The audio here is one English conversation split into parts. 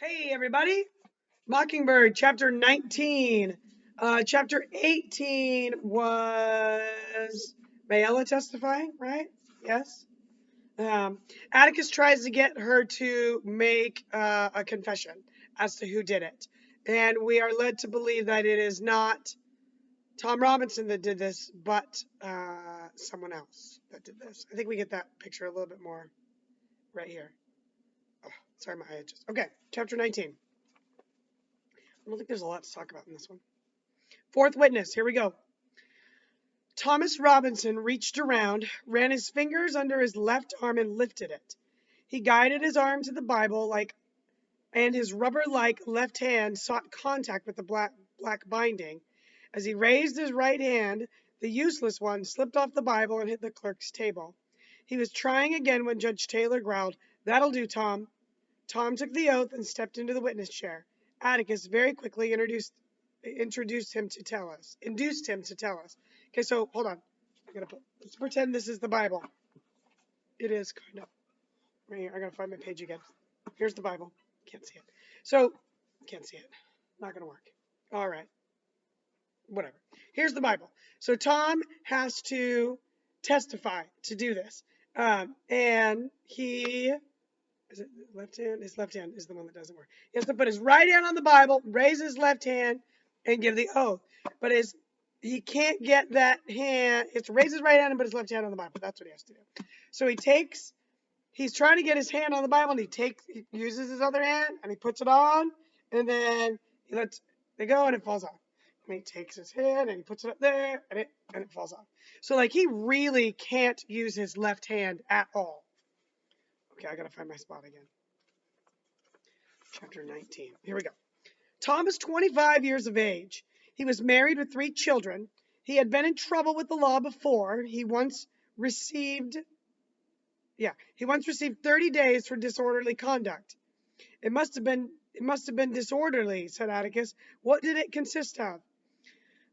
Hey, everybody. Mockingbird, chapter 19. Chapter 18 was Mayella testifying, right? Yes. Atticus tries to get her to make a confession as to who did it. And we are led to believe that it is not Tom Robinson that did this, but someone else that did this. I think we get that picture a little bit more right here. Oh, sorry, my eye itches. Okay, chapter 19. I don't think there's a lot to talk about in this one. Fourth witness, here we go. Thomas Robinson reached around, ran his fingers under his left arm and lifted it. He guided his arm to the Bible and his rubber-like left hand sought contact with the black binding. As he raised his right hand, the useless one slipped off the Bible and hit the clerk's table. He was trying again when Judge Taylor growled, "That'll do, Tom." Tom took the oath and stepped into the witness chair. Atticus very quickly induced him to tell us. Okay, so hold on. Let's pretend this is the Bible. It is kind of right here. I gotta find my page again. Here's the Bible. Can't see it. So can't see it. Not gonna work. All right. Whatever. Here's the Bible. So Tom has to testify to do this, and he. Is it left hand? His left hand is the one that doesn't work. He has to put his right hand on the Bible, raise his left hand, and give the oath. But he can't get that hand. He has to raise his right hand and put his left hand on the Bible. That's what he has to do. So he's trying to get his hand on the Bible, and he uses his other hand, and he puts it on, and then he lets it go, and it falls off. And he takes his hand, and he puts it up there, and it falls off. So, he really can't use his left hand at all. Okay, I gotta find my spot again. Chapter 19. Here we go. Tom is 25 years of age. He was married with 3 children. He had been in trouble with the law before. He once received 30 days for disorderly conduct. It must have been disorderly, said Atticus. What did it consist of?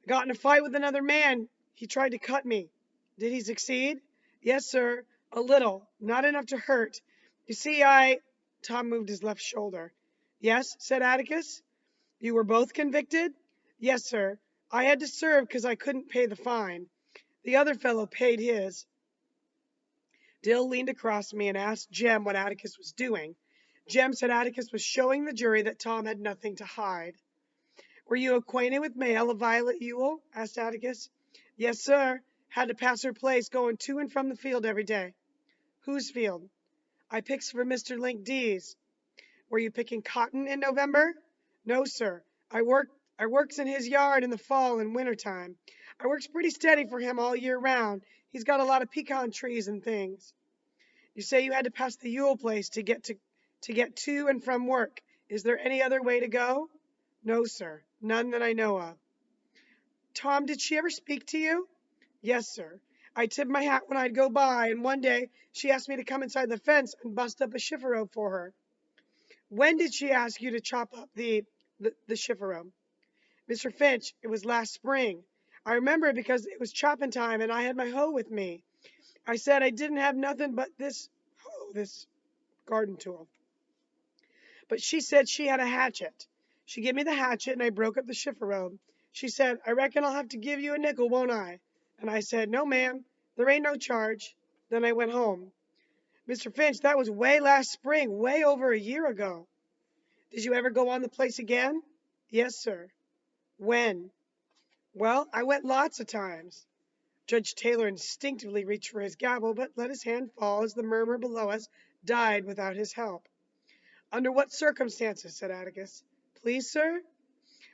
I got in a fight with another man. He tried to cut me. Did he succeed? Yes, sir. A little. Not enough to hurt. You see, Tom moved his left shoulder. Yes, said Atticus. You were both convicted? Yes, sir. I had to serve because I couldn't pay the fine. The other fellow paid his. Dill leaned across me and asked Jem what Atticus was doing. Jem said Atticus was showing the jury that Tom had nothing to hide. Were you acquainted with Mayella Violet Ewell? Asked Atticus. Yes, sir. Had to pass her place going to and from the field every day. Whose field? I picks for Mr. Link D's. Were you picking cotton in November? No, sir. I works in his yard in the fall and winter time. I works pretty steady for him all year round. He's got a lot of pecan trees and things. You say you had to pass the Ewell place to get to and from work. Is there any other way to go? No, sir. None that I know of. Tom, did she ever speak to you? Yes, sir. I tipped my hat when I'd go by, and one day she asked me to come inside the fence and bust up a chifferobe for her. When did she ask you to chop up the chifferobe? Mr. Finch, it was last spring. I remember it because it was chopping time and I had my hoe with me. I said I didn't have nothing but this garden tool. But she said she had a hatchet. She gave me the hatchet and I broke up the chifferobe. She said, I reckon I'll have to give you a nickel, won't I? And I said, no, ma'am, there ain't no charge. Then I went home. Mr. Finch, that was way last spring, way over a year ago. Did you ever go on the place again? Yes, sir. When? Well, I went lots of times. Judge Taylor instinctively reached for his gavel, but let his hand fall as the murmur below us died without his help. Under what circumstances? Said Atticus. Please, sir?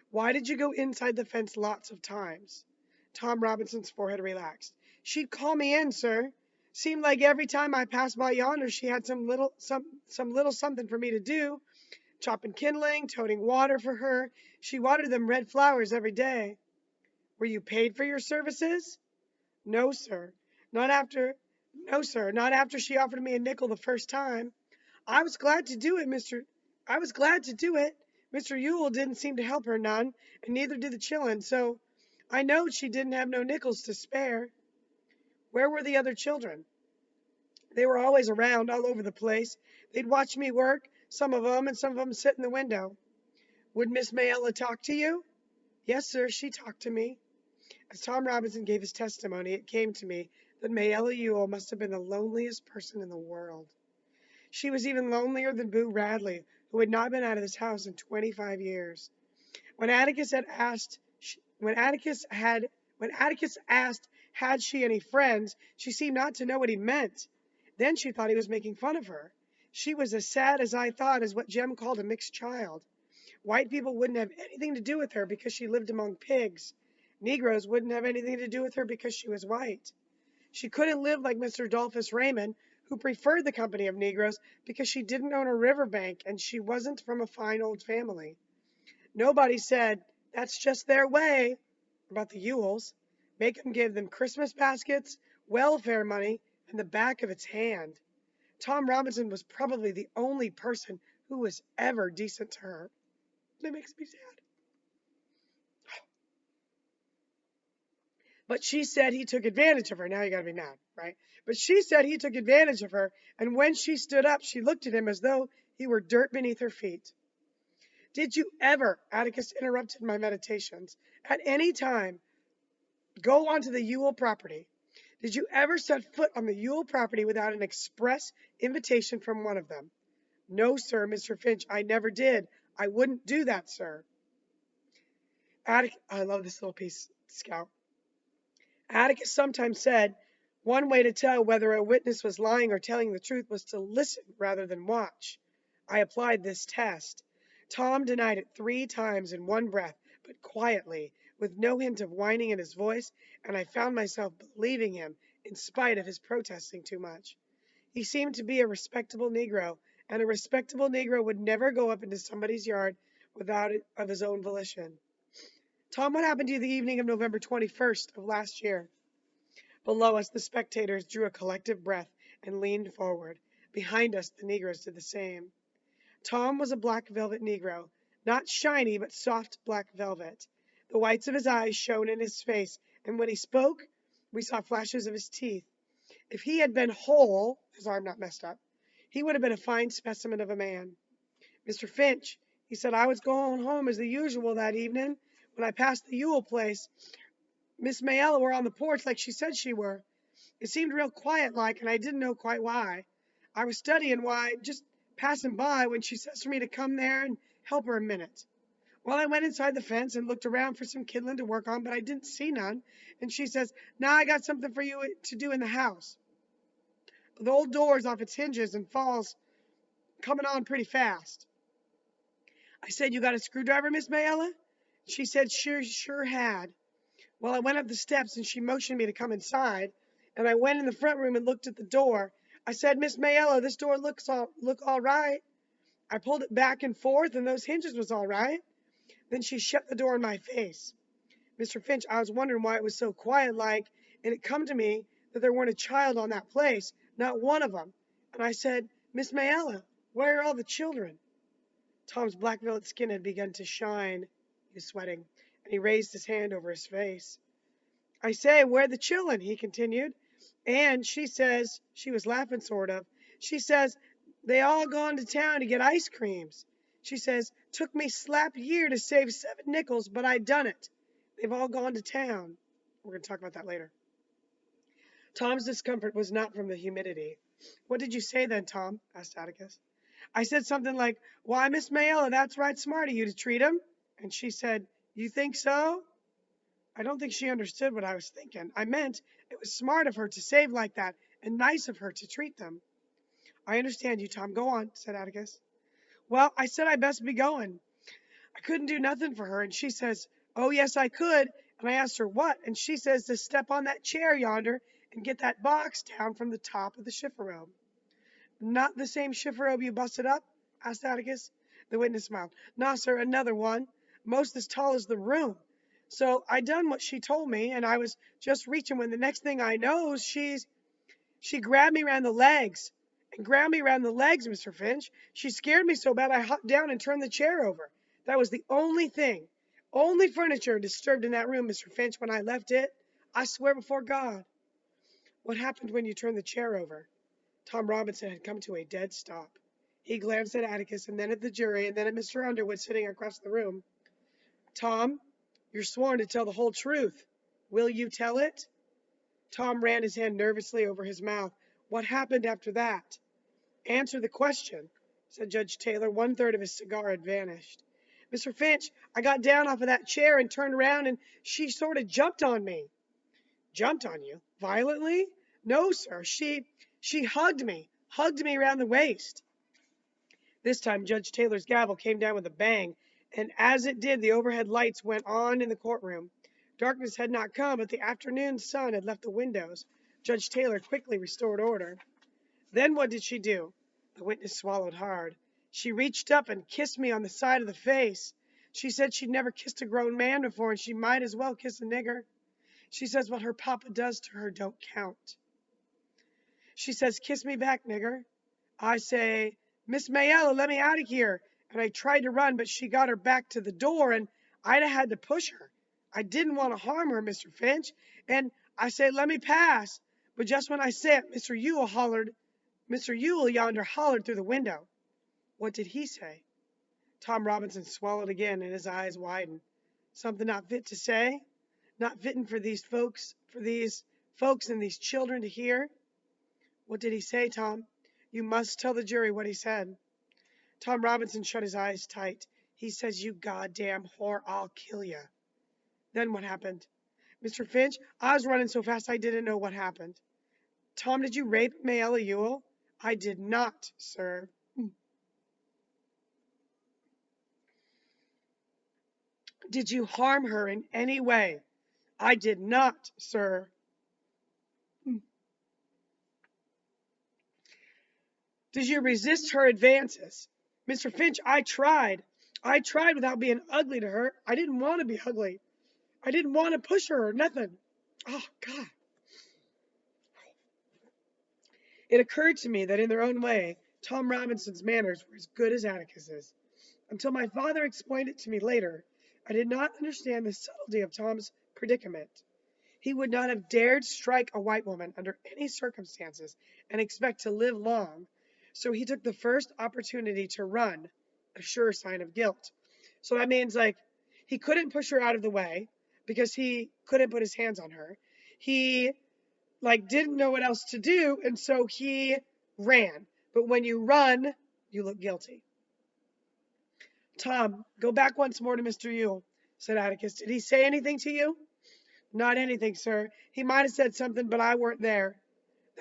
Why did you go inside the fence lots of times? Tom Robinson's forehead relaxed. She'd call me in, sir. Seemed like every time I passed by yonder she had some little something for me to do. Chopping kindling, toting water for her. She watered them red flowers every day. Were you paid for your services? No, sir. Not after she offered me a nickel the first time. I was glad to do it. Mr. Ewell didn't seem to help her none, and neither did the chillun, so I knowed she didn't have no nickels to spare. Where were the other children? They were always around, all over the place. They'd watch me work. Some of them, and some of them sit in the window. Would Miss Mayella talk to you? Yes, sir, she talked to me. As Tom Robinson gave his testimony, it came to me that Mayella Ewell must have been the loneliest person in the world. She was even lonelier than Boo Radley, who had not been out of his house in 25 years. When Atticus had asked, when Atticus asked, had she any friends, she seemed not to know what he meant. Then she thought he was making fun of her. She was as sad as I thought as what Jem called a mixed child. White people wouldn't have anything to do with her because she lived among pigs. Negroes wouldn't have anything to do with her because she was white. She couldn't live like Mr. Dolphus Raymond, who preferred the company of Negroes because she didn't own a riverbank and she wasn't from a fine old family. Nobody said, that's just their way, about the Ewells. Make 'em give them Christmas baskets, welfare money, and the back of its hand. Tom Robinson was probably the only person who was ever decent to her. That makes me sad. But she said he took advantage of her. Now you gotta be mad, right? But she said he took advantage of her, and when she stood up, she looked at him as though he were dirt beneath her feet. Did you ever, Atticus interrupted my meditations, at any time go onto the Ewell property? Did you ever set foot on the Ewell property without an express invitation from one of them? No, sir, Mr. Finch, I never did. I wouldn't do that, sir. I love this little piece, Scout. Atticus sometimes said one way to tell whether a witness was lying or telling the truth was to listen rather than watch. I applied this test. Tom denied it 3 times in one breath, but quietly, with no hint of whining in his voice, and I found myself believing him in spite of his protesting too much. He seemed to be a respectable Negro, and a respectable Negro would never go up into somebody's yard without it of his own volition. Tom, what happened to you the evening of November 21st of last year? Below us, the spectators drew a collective breath and leaned forward. Behind us, the Negroes did the same. Tom was a black velvet Negro, not shiny, but soft black velvet. The whites of his eyes shone in his face, and when he spoke, we saw flashes of his teeth. If he had been whole, his arm not messed up, he would have been a fine specimen of a man. Mr. Finch, he said, I was going home as the usual that evening. When I passed the Ewell place, Miss Mayella were on the porch like she said she were. It seemed real quiet like, and I didn't know quite why. I was studying why, just passing by, when she says for me to come there and help her a minute. Well, I went inside the fence and looked around for some kindling to work on, but I didn't see none. And she says, now I got something for you to do in the house. The old door's off its hinges and falls coming on pretty fast. I said, you got a screwdriver, Miss Mayella? She said, sure had. Well, I went up the steps and she motioned me to come inside, and I went in the front room and looked at the door. I said, Miss Mayella, this door look all right. I pulled it back and forth, and those hinges was all right. Then she shut the door in my face. Mr. Finch, I was wondering why it was so quiet like, and it come to me that there weren't a child on that place, not one of them. And I said, Miss Mayella, where are all the children? Tom's black velvet skin had begun to shine. He was sweating, and he raised his hand over his face. I say, where the chillun? He continued. And she says, she was laughing sort of, she says, they all gone to town to get ice creams. She says, took me slap year to save 7 nickels, but I done it. They've all gone to town. We're going to talk about that later. Tom's discomfort was not from the humidity. What did you say then, Tom? Asked Atticus. I said something like, why, Miss Mayella, that's right smart of you to treat 'em. And she said, you think so? I don't think she understood what I was thinking. I meant it was smart of her to save like that, and nice of her to treat them. I understand you, Tom. Go on, said Atticus. Well, I said I best be going. I couldn't do nothing for her, and she says, oh, yes, I could. And I asked her what, and she says to step on that chair yonder and get that box down from the top of the chifforobe. Not the same chifforobe you busted up? Asked Atticus. The witness smiled. Nah, sir, another one, most as tall as the room. So I done what she told me, and I was just reaching when the next thing I knows, she grabbed me around the legs. And grabbed me around the legs, Mr. Finch. She scared me so bad I hopped down and turned the chair over. That was the only furniture disturbed in that room, Mr. Finch, when I left it. I swear before God. What happened when you turned the chair over? Tom Robinson had come to a dead stop. He glanced at Atticus and then at the jury and then at Mr. Underwood sitting across the room. Tom, you're sworn to tell the whole truth. Will you tell it? Tom ran his hand nervously over his mouth. What happened after that? Answer the question, said Judge Taylor. 1/3 of his cigar had vanished. Mr. Finch, I got down off of that chair and turned around and she sort of jumped on me. Jumped on you? Violently? No, sir. She hugged me around the waist. This time Judge Taylor's gavel came down with a bang, and as it did the overhead lights went on in the courtroom. Darkness had not come, but the afternoon sun had left the windows. Judge Taylor quickly restored order. Then what did she do? The witness swallowed hard. She reached up and kissed me on the side of the face. She said she'd never kissed a grown man before, and she might as well kiss a nigger. She says what her papa does to her don't count. She says, kiss me back, nigger. I say, Miss Mayella, let me out of here. And I tried to run, but she got her back to the door, and I'd have had to push her. I didn't want to harm her, Mr. Finch. And I say, let me pass. But just when I say it, Mr. Ewell yonder hollered through the window. What did he say? Tom Robinson swallowed again, and his eyes widened. Something not fit to say? Not fitting for these folks and these children to hear? What did he say, Tom? You must tell the jury what he said. Tom Robinson shut his eyes tight. He says, you goddamn whore, I'll kill you. Then what happened? Mr. Finch, I was running so fast I didn't know what happened. Tom, did you rape Mayella Ewell? I did not, sir. Did you harm her in any way? I did not, sir. Did you resist her advances? Mr. Finch, I tried. I tried without being ugly to her. I didn't want to be ugly. I didn't want to push her or nothing. Oh, God. It occurred to me that in their own way, Tom Robinson's manners were as good as Atticus's. Until my father explained it to me later, I did not understand the subtlety of Tom's predicament. He would not have dared strike a white woman under any circumstances and expect to live long, so he took the first opportunity to run, a sure sign of guilt. So that means, like, he couldn't push her out of the way because he couldn't put his hands on her. He, didn't know what else to do, and so he ran. But when you run, you look guilty. Tom, go back once more to Mr. Ewell, said Atticus. Did he say anything to you? Not anything, sir. He might have said something, but I weren't there.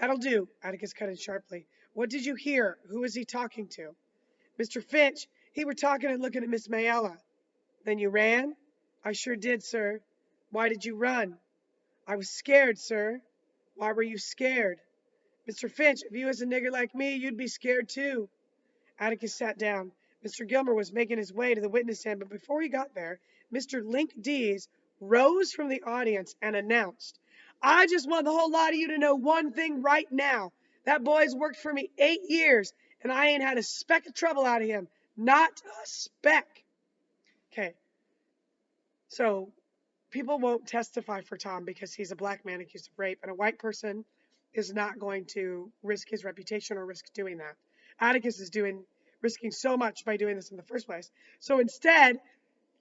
That'll do, Atticus cut in sharply. What did you hear? Who was he talking to? Mr. Finch, he were talking and looking at Miss Mayella. Then you ran? I sure did, sir. Why did you run? I was scared, sir. Why were you scared? Mr. Finch, if you was a nigger like me, you'd be scared too. Atticus sat down. Mr. Gilmer was making his way to the witness stand, but before he got there, Mr. Link Dees rose from the audience and announced, I just want the whole lot of you to know one thing right now. That boy's worked for me 8 years, and I ain't had a speck of trouble out of him. Not a speck. Okay. So people won't testify for Tom because he's a black man accused of rape, and a white person is not going to risk his reputation or risk doing that. Atticus is risking so much by doing this in the first place. So instead,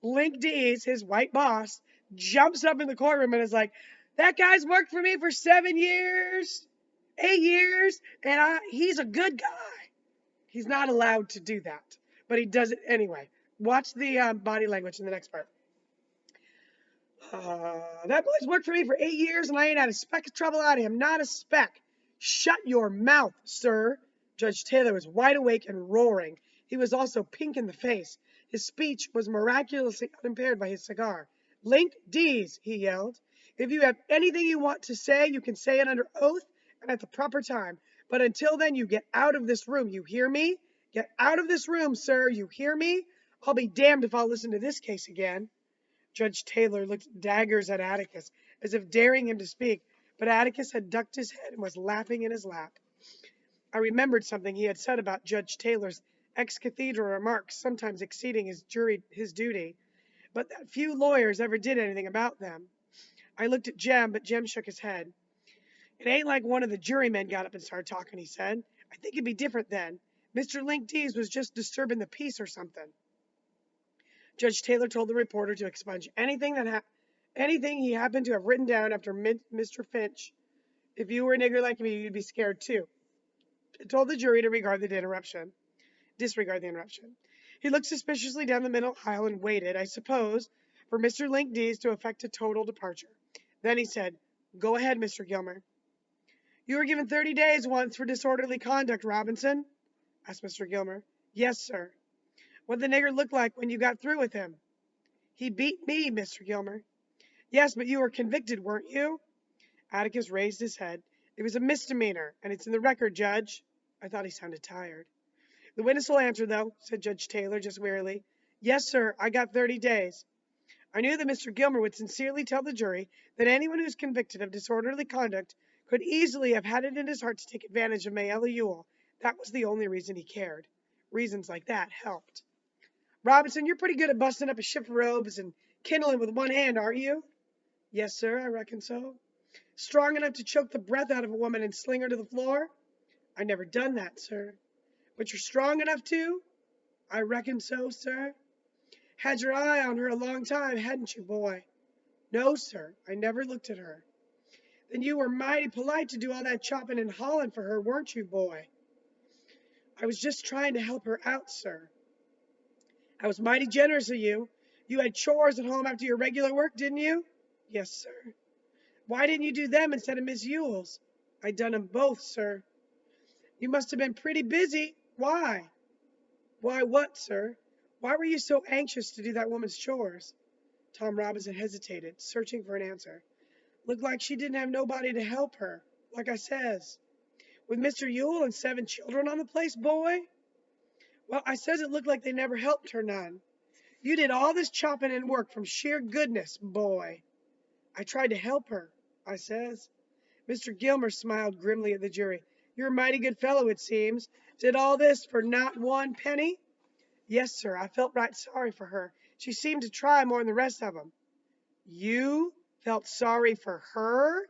Link Dees, his white boss, jumps up in the courtroom and is like, that guy's worked for me for 7 years, 8 years, and he's a good guy. He's not allowed to do that, but he does it anyway. Watch the body language in the next part. That boy's worked for me for 8 years, and I ain't had a speck of trouble out of him. Not a speck. Shut your mouth, sir. Judge Taylor was wide awake and roaring. He was also pink in the face. His speech was miraculously unimpaired by his cigar. Link Dees, he yelled. If you have anything you want to say, you can say it under oath and at the proper time. But until then, you get out of this room. You hear me? Get out of this room, sir. You hear me? I'll be damned if I'll listen to this case again. Judge Taylor looked daggers at Atticus, as if daring him to speak, but Atticus had ducked his head and was laughing in his lap. I remembered something he had said about Judge Taylor's ex-cathedral remarks sometimes exceeding his duty, but that few lawyers ever did anything about them. I looked at Jem, but Jem shook his head. It ain't like one of the jurymen got up and started talking, he said. I think it'd be different then. Mr. Link Dees was just disturbing the peace or something. Judge Taylor told the reporter to expunge anything he happened to have written down after Mr. Finch. If you were a nigger like me, you'd be scared too. He told the jury to disregard the interruption. He looked suspiciously down the middle aisle and waited, I suppose, for Mr. Link Dees to effect a total departure. Then he said, "Go ahead, Mr. Gilmer." "You were given 30 days once for disorderly conduct, Robinson?" asked Mr. Gilmer. "Yes, sir." "What did the nigger look like when you got through with him?" "He beat me, Mr. Gilmer." "Yes, but you were convicted, weren't you?" Atticus raised his head. "It was a misdemeanor, and it's in the record, Judge." I thought he sounded tired. "The witness will answer, though," said Judge Taylor, just wearily. "Yes, sir, I got 30 days. I knew that Mr. Gilmer would sincerely tell the jury that anyone who was convicted of disorderly conduct could easily have had it in his heart to take advantage of Mayella Ewell. That was the only reason he cared. Reasons like that helped. Robinson, you're pretty good at busting up a ship of robes and kindling with one hand, aren't you?" "Yes, sir, I reckon so." "Strong enough to choke the breath out of a woman and sling her to the floor?" "I never done that, sir." "But you're strong enough to?" "I reckon so, sir." "Had your eye on her a long time, hadn't you, boy?" "No, sir, I never looked at her." "Then you were mighty polite to do all that chopping and hauling for her, weren't you, boy?" "I was just trying to help her out, sir." "I was mighty generous of you. You had chores at home after your regular work, didn't you?" "Yes, sir." "Why didn't you do them instead of Miss Ewell's?" "I done 'em both, sir." "You must have been pretty busy. Why?" "Why what, sir? Why were you so anxious to do that woman's chores?" Tom Robinson hesitated, searching for an answer. "Looked like she didn't have nobody to help her, like I says." "With Mr. Ewell and 7 children on the place, boy?" "Well, I says it looked like they never helped her none." "You did all this chopping and work from sheer goodness, boy." "I tried to help her, I says." Mr. Gilmer smiled grimly at the jury. "You're a mighty good fellow, it seems. Did all this for not one penny?" "Yes, sir, I felt right sorry for her. She seemed to try more than the rest of 'em." "You felt sorry for her?"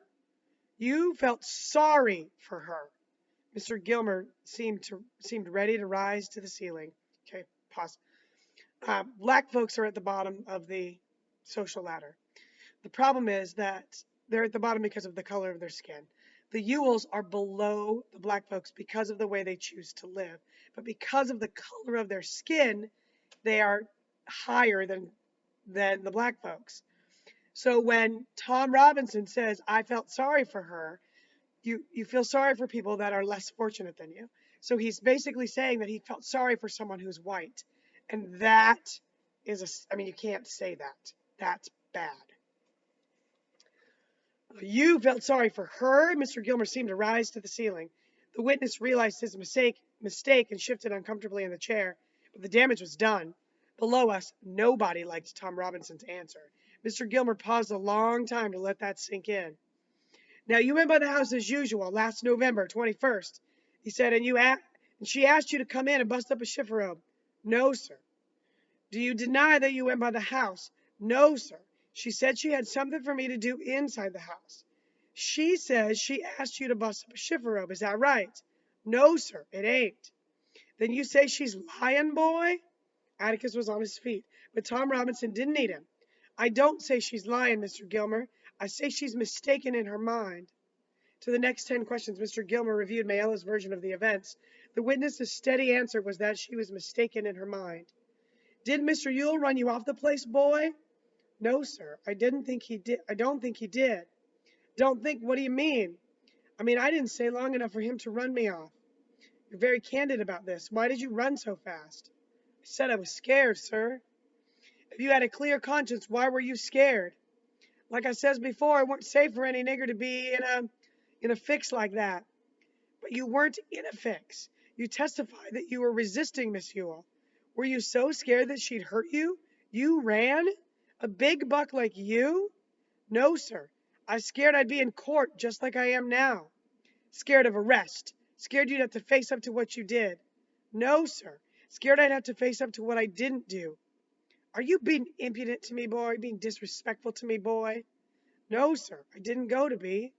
"You felt sorry for her." Mr. Gilmer seemed ready to rise to the ceiling. Okay, pause. Black folks are at the bottom of the social ladder. The problem is that they're at the bottom because of the color of their skin. The Ewells are below the black folks because of the way they choose to live. But because of the color of their skin, they are higher than the black folks. So when Tom Robinson says, "I felt sorry for her," you feel sorry for people that are less fortunate than you. So he's basically saying that he felt sorry for someone who's white. And that is I mean, you can't say that. That's bad. "You felt sorry for her?" Mr. Gilmer seemed to rise to the ceiling. The witness realized his mistake and shifted uncomfortably in the chair, but the damage was done. Below us, nobody liked Tom Robinson's answer. Mr. Gilmer paused a long time to let that sink in. "Now, you went by the house as usual last November 21st, he said, and she asked you to come in and bust up a chifforobe." "No, sir." "Do you deny that you went by the house?" "No, sir. She said she had something for me to do inside the house." "She says she asked you to bust up a chifforobe. Is that right?" "No, sir, it ain't." "Then you say she's lying, boy?" Atticus was on his feet, but Tom Robinson didn't need him. "I don't say she's lying, Mr. Gilmer. I say she's mistaken in her mind." To the next 10 questions, Mr. Gilmer reviewed Mayella's version of the events. The witness's steady answer was that she was mistaken in her mind. "Did Mr. Ewell run you off the place, boy?" "No, sir. I don't think he did." "Don't think? What do you mean?" "I mean, I didn't stay long enough for him to run me off." "You're very candid about this. Why did you run so fast?" "I said I was scared, sir." "If you had a clear conscience, why were you scared?" "Like I says before, it weren't safe for any nigger to be in a fix like that." "But you weren't in a fix. You testified that you were resisting Miss Ewell. Were you so scared that she'd hurt you? You ran? A big buck like you?" "No, sir. I was scared I'd be in court just like I am now." "Scared of arrest? Scared you'd have to face up to what you did?" "No, sir. Scared I'd have to face up to what I didn't do." "Are you being impudent to me, boy? Being disrespectful to me, boy?" "No, sir. I didn't go to be."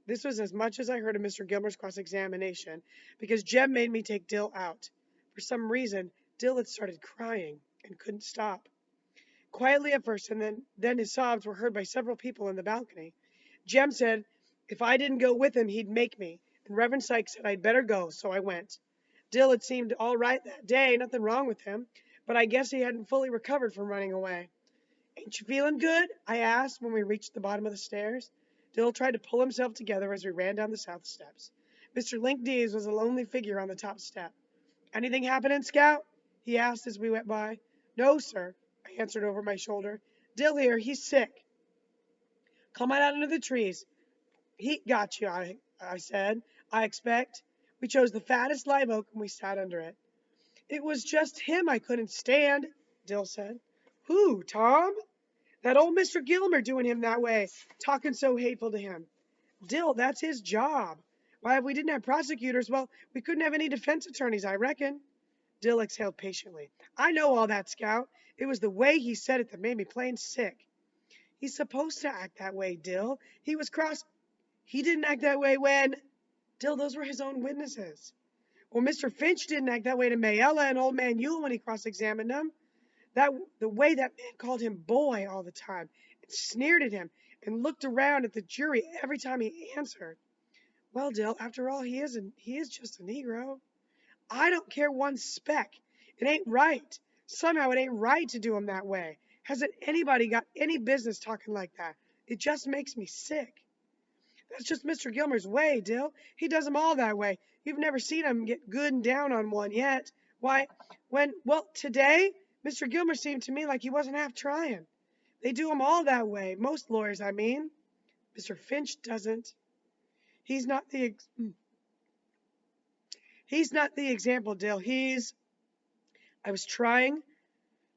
This was as much as I heard of Mr. Gilmer's cross-examination, because Jem made me take Dill out. For some reason, Dill had started crying and couldn't stop. Quietly at first, and then his sobs were heard by several people in the balcony. Jem said if I didn't go with him, he'd make me, and Reverend Sykes said I'd better go, so I went. Dill had seemed all right that day, nothing wrong with him, but I guess he hadn't fully recovered from running away. Ain't you feeling good? I asked when we reached the bottom of the stairs. Dill tried to pull himself together as we ran down the south steps. Mr. Link Dees was a lonely figure on the top step. Anything happening, Scout? He asked as we went by. No, sir, I answered over my shoulder. Dill here, he's sick. Come on out into the trees. Heat got you, I said. I expect. We chose the fattest live oak and we sat under it. It was just him I couldn't stand, Dill said. Who, Tom? That old Mr. Gilmer doing him that way, talking so hateful to him. Dill, that's his job. Why, if we didn't have prosecutors, well, we couldn't have any defense attorneys, I reckon. Dill exhaled patiently. I know all that, Scout. It was the way he said it that made me plain sick. He's supposed to act that way, Dill. He was cross. He didn't act that way when... Dill, those were his own witnesses. Well, Mr. Finch didn't act that way to Mayella and old man Yule when he cross-examined him. The way that man called him boy all the time and sneered at him and looked around at the jury every time he answered. Well, Dill, after all, he is just a Negro. I don't care one speck. It ain't right. Somehow it ain't right to do him that way. Hasn't anybody got any business talking like that? It just makes me sick. That's just Mr. Gilmer's way, Dill. He does 'em all that way. You've never seen him get good and down on one yet. Why, today, Mr. Gilmer seemed to me like he wasn't half trying. They do 'em all that way. Most lawyers, I mean. Mr. Finch doesn't. He's not the example, Dill. I was trying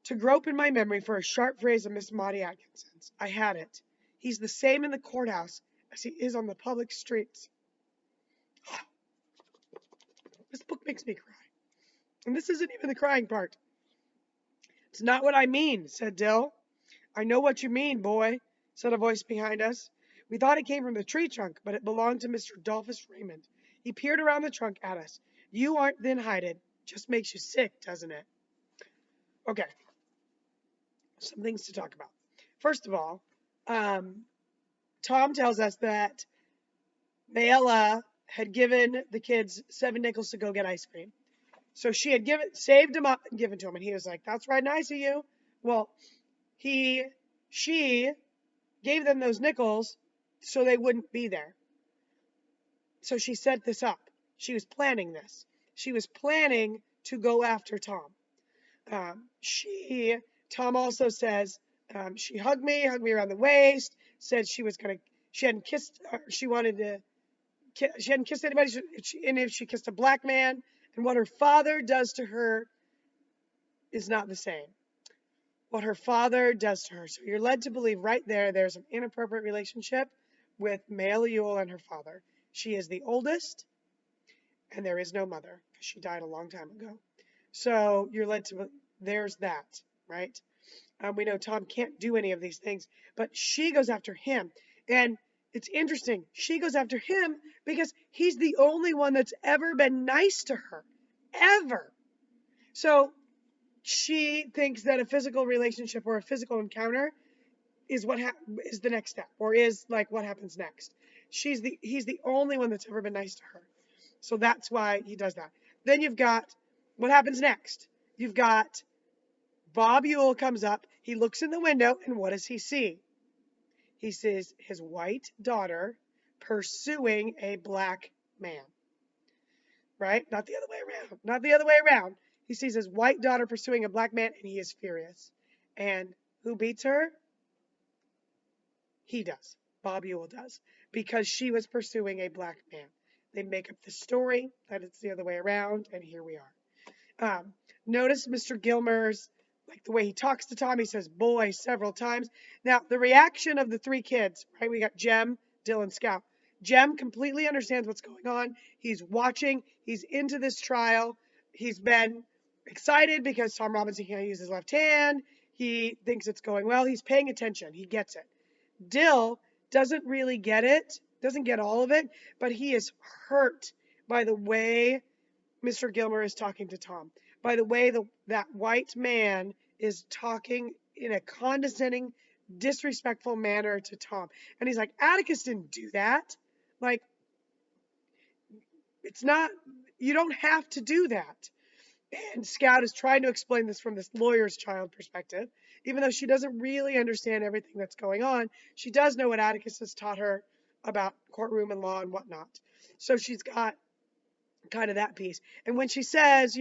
to grope in my memory for a sharp phrase of Miss Maudie Atkinson's. I had it. He's the same in the courthouse as he is on the public streets. This book makes me cry. And this isn't even the crying part. It's not what I mean, said Dill. I know what you mean, boy, said a voice behind us. We thought it came from the tree trunk, but it belonged to Mr. Dolphus Raymond. He peered around the trunk at us. You aren't then hided. Just makes you sick, doesn't it? Okay. Some things to talk about. First of all, Tom tells us that Mayella had given the kids 7 nickels to go get ice cream. So she had saved him up and given to him. And he was like, that's right nice of you. Well, she gave them those nickels so they wouldn't be there. So she set this up. She was planning this. She was planning to go after Tom. Tom also says, she hugged me around the waist, said she hadn't kissed anybody, and if she kissed a black man, and what her father does to her is not the same. What her father does to her. So you're led to believe right there's an inappropriate relationship with Mayella Ewell and her father. She is the oldest, and there is no mother, because she died a long time ago. So you're led to, there's that, right? We know Tom can't do any of these things, but she goes after him. And it's interesting. She goes after him because he's the only one that's ever been nice to her. Ever. So she thinks that a physical relationship or a physical encounter is is the next step, or is like what happens next. He's the only one that's ever been nice to her. So that's why he does that. Then you've got what happens next. You've got Bob Ewell comes up. He looks in the window, and what does he see? He sees his white daughter pursuing a black man. Right? Not the other way around. Not the other way around. He sees his white daughter pursuing a black man, and he is furious. And who beats her? He does. Bob Ewell does. Because she was pursuing a black man. They make up the story that it's the other way around, and here we are. Notice Mr. Gilmer's, like the way he talks to Tom, he says boy several times. Now, the reaction of the 3 kids, right? We got Jem, Dill, and Scout. Jem completely understands what's going on. He's watching. He's into this trial. He's been excited because Tom Robinson can't use his left hand. He thinks it's going well. He's paying attention. He gets it. Dill doesn't really get it, doesn't get all of it, but he is hurt by the way Mr. Gilmer is talking to Tom. by the way that white man is talking in a condescending, disrespectful manner to Tom. And he's like, Atticus didn't do that. Like, it's not, you don't have to do that. And Scout is trying to explain this from this lawyer's child perspective. Even though she doesn't really understand everything that's going on, she does know what Atticus has taught her about courtroom and law and whatnot. So she's got kind of that piece. And when she says,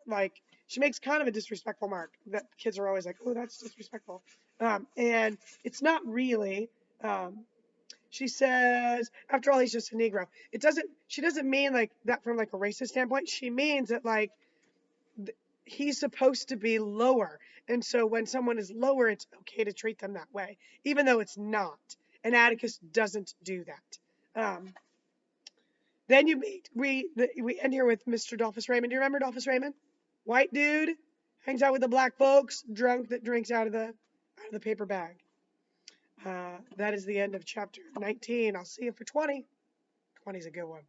like, she makes kind of a disrespectful mark that kids are always like, oh, that's disrespectful. And it's not really. She says, after all, he's just a Negro. She doesn't mean like that from like a racist standpoint. She means that like he's supposed to be lower. And so when someone is lower, it's okay to treat them that way, even though it's not. And Atticus doesn't do that. Then we end here with Mr. Dolphus Raymond. Do you remember Dolphus Raymond? White dude, hangs out with the black folks, drunk that drinks out of the paper bag. That is the end of chapter 19. I'll see you for 20. 20 is a good one.